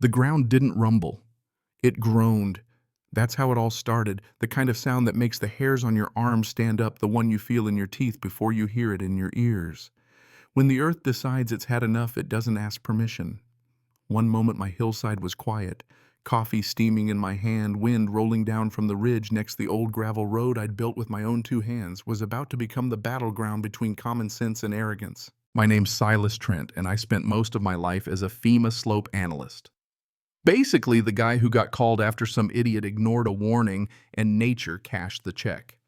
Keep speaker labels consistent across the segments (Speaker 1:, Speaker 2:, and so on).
Speaker 1: The ground didn't rumble. It groaned. That's how it all started, the kind of sound that makes the hairs on your arms stand up, the one you feel in your teeth before you hear it in your ears. When the earth decides it's had enough, it doesn't ask permission. One moment my hillside was quiet, coffee steaming in my hand, wind rolling down from the ridge next the old gravel road I'd built with my own two hands was about to become the battleground between common sense and arrogance. My name's Silas Trent, and I spent most of my life as a FEMA slope analyst. Basically, the guy who got called after some idiot ignored a warning and nature cashed the check.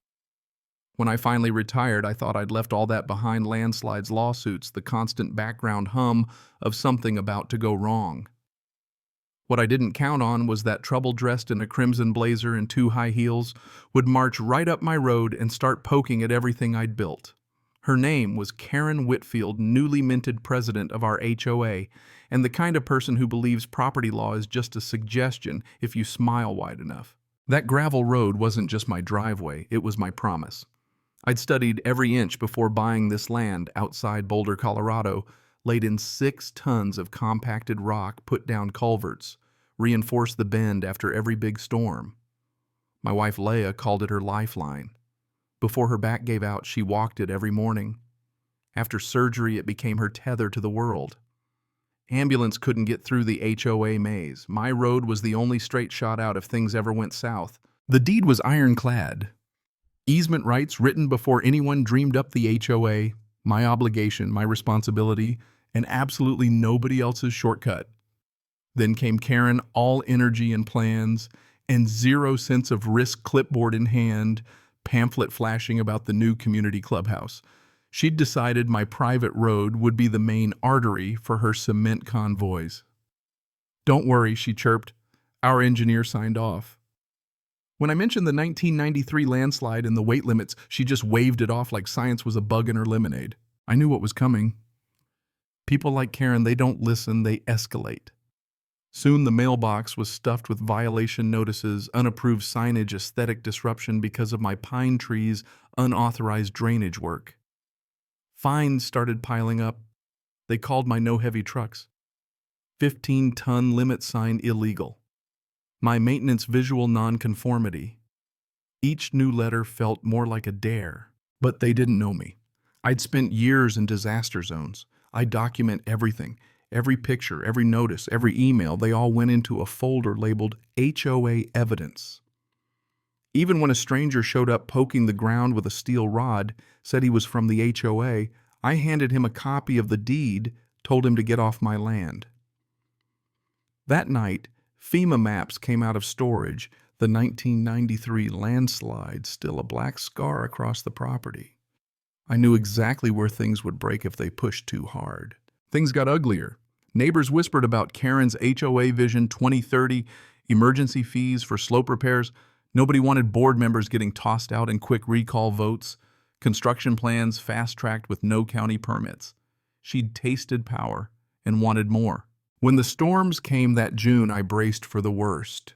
Speaker 1: When I finally retired, I thought I'd left all that behind: landslides, lawsuits, the constant background hum of something about to go wrong. What I didn't count on was that trouble dressed in a crimson blazer and two high heels would march right up my road and start poking at everything I'd built. Her name was Karen Whitfield, newly minted president of our HOA, and the kind of person who believes property law is just a suggestion if you smile wide enough. That gravel road wasn't just my driveway, it was my promise. I'd studied every inch before buying this land outside Boulder, Colorado, laid in 6 tons of compacted rock, put down culverts, reinforced the bend after every big storm. My wife Leah called it her lifeline. Before her back gave out, she walked it every morning. After surgery, it became her tether to the world. Ambulance couldn't get through the HOA maze. My road was the only straight shot out if things ever went south. The deed was ironclad. Easement rights written before anyone dreamed up the HOA, my obligation, my responsibility, and absolutely nobody else's shortcut. Then came Karen, all energy and plans, and 0 sense of risk, clipboard in hand, pamphlet flashing about the new community clubhouse. She'd decided my private road would be the main artery for her cement convoys. "Don't worry," she chirped. "Our engineer signed off." When I mentioned the 1993 landslide and the weight limits, she just waved it off like science was a bug in her lemonade. I knew what was coming. People like Karen, they don't listen, they escalate. Soon the mailbox was stuffed with violation notices, unapproved signage, aesthetic disruption because of my pine trees' unauthorized drainage work. Fines started piling up. They called my no heavy trucks. 15-ton limit sign illegal. My maintenance visual nonconformity. Each new letter felt more like a dare, but they didn't know me. I'd spent years in disaster zones. I document everything. Every picture, every notice, every email, they all went into a folder labeled HOA evidence. Even when a stranger showed up poking the ground with a steel rod, said he was from the HOA, I handed him a copy of the deed, told him to get off my land. That night, FEMA maps came out of storage, the 1993 landslide still a black scar across the property. I knew exactly where things would break if they pushed too hard. Things got uglier. Neighbors whispered about Karen's HOA Vision 2030, emergency fees for slope repairs. Nobody wanted board members getting tossed out in quick recall votes. Construction plans fast-tracked with no county permits. She'd tasted power and wanted more. When the storms came that June, I braced for the worst.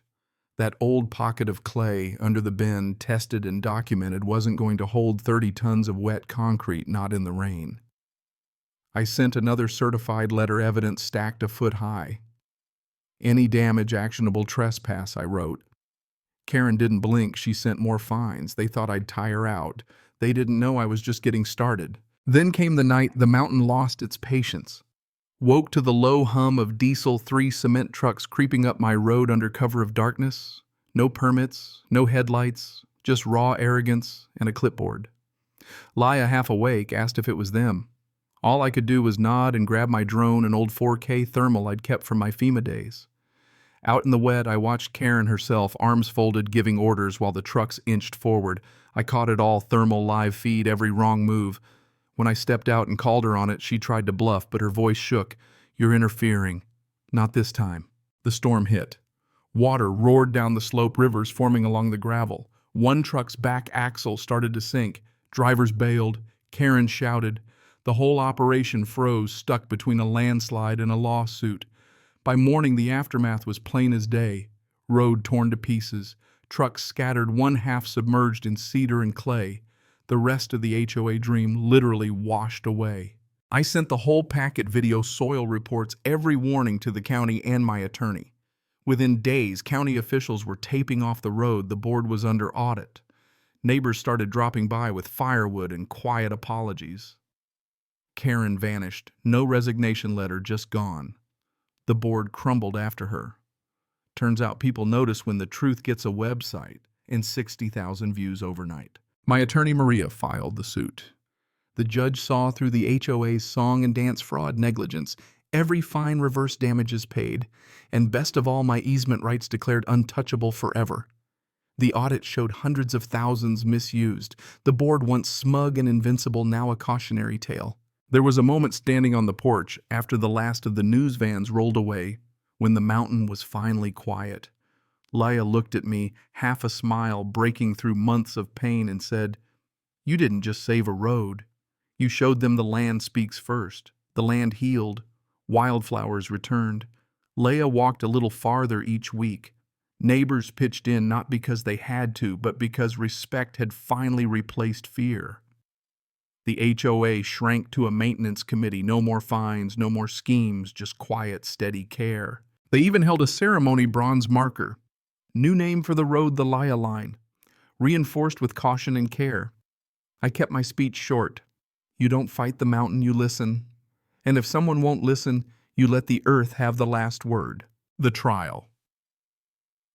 Speaker 1: That old pocket of clay under the bend, tested and documented, wasn't going to hold 30 tons of wet concrete, not in the rain. I sent another certified letter evidence stacked a foot high. "Any damage actionable trespass," I wrote. Karen didn't blink. She sent more fines. They thought I'd tire out. They didn't know I was just getting started. Then came the night the mountain lost its patience. Woke to the low hum of diesel 3 cement trucks creeping up my road under cover of darkness. No permits, no headlights, just raw arrogance and a clipboard. Leah, half awake, asked if it was them. All I could do was nod and grab my drone, an old 4K thermal I'd kept from my FEMA days. Out in the wet, I watched Karen herself, arms folded, giving orders while the trucks inched forward. I caught it all, thermal live feed, every wrong move. When I stepped out and called her on it, she tried to bluff, but her voice shook. "You're interfering." "Not this time." The storm hit. Water roared down the slope, rivers forming along the gravel. One truck's back axle started to sink. Drivers bailed. Karen shouted. The whole operation froze, stuck between a landslide and a lawsuit. By morning, the aftermath was plain as day. Road torn to pieces. Trucks scattered, one half submerged in cedar and clay. The rest of the HOA dream literally washed away. I sent the whole packet video soil reports, every warning to the county and my attorney. Within days, county officials were taping off the road. The board was under audit. Neighbors started dropping by with firewood and quiet apologies. Karen vanished. No resignation letter, just gone. The board crumbled after her. Turns out people notice when the truth gets a website and 60,000 views overnight. My attorney Maria filed the suit. The judge saw through the HOA's song and dance fraud negligence. Every fine reverse damages paid, and best of all, my easement rights declared untouchable forever. The audit showed hundreds of thousands misused. The board, once smug and invincible, now a cautionary tale. There was a moment standing on the porch after the last of the news vans rolled away, when the mountain was finally quiet. Leah looked at me, half a smile breaking through months of pain, and said, "You didn't just save a road. You showed them the land speaks first." The land healed. Wildflowers returned. Leah walked a little farther each week. Neighbors pitched in not because they had to, but because respect had finally replaced fear. The HOA shrank to a maintenance committee. No more fines, no more schemes, just quiet, steady care. They even held a ceremony bronze marker. New name for the road, the Leah Line, reinforced with caution and care. I kept my speech short. You don't fight the mountain, you listen. And if someone won't listen, you let the earth have the last word. The trial.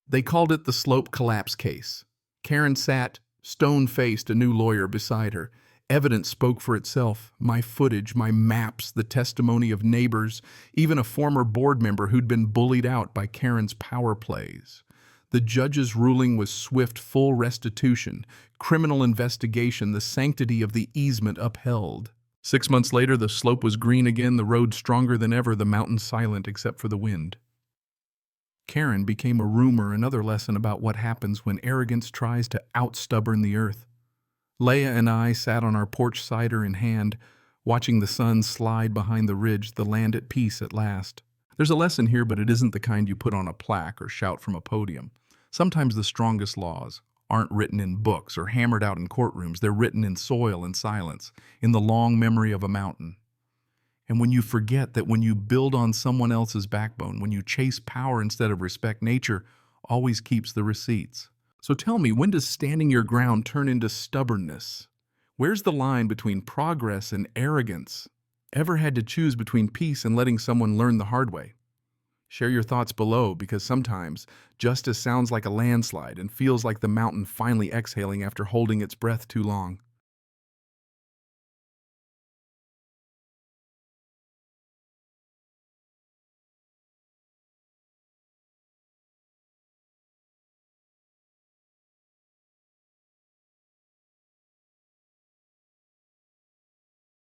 Speaker 1: They called it the slope collapse case. Karen sat, stone-faced, a new lawyer beside her. Evidence spoke for itself. My footage, my maps, the testimony of neighbors, even a former board member who'd been bullied out by Karen's power plays. The judge's ruling was swift, full restitution, criminal investigation, the sanctity of the easement upheld. 6 months later, the slope was green again, the road stronger than ever, the mountain silent except for the wind. Karen became a rumor, another lesson about what happens when arrogance tries to outstubborn the earth. Leah and I sat on our porch, cider in hand, watching the sun slide behind the ridge, the land at peace at last. There's a lesson here, but it isn't the kind you put on a plaque or shout from a podium. Sometimes the strongest laws aren't written in books or hammered out in courtrooms. They're written in soil and silence, in the long memory of a mountain. And when you forget that when you build on someone else's backbone, when you chase power instead of respect, nature always keeps the receipts. So tell me, when does standing your ground turn into stubbornness? Where's the line between progress and arrogance? Ever had to choose between peace and letting someone learn the hard way? Share your thoughts below, because sometimes justice sounds like a landslide and feels like the mountain finally exhaling after holding its breath too long.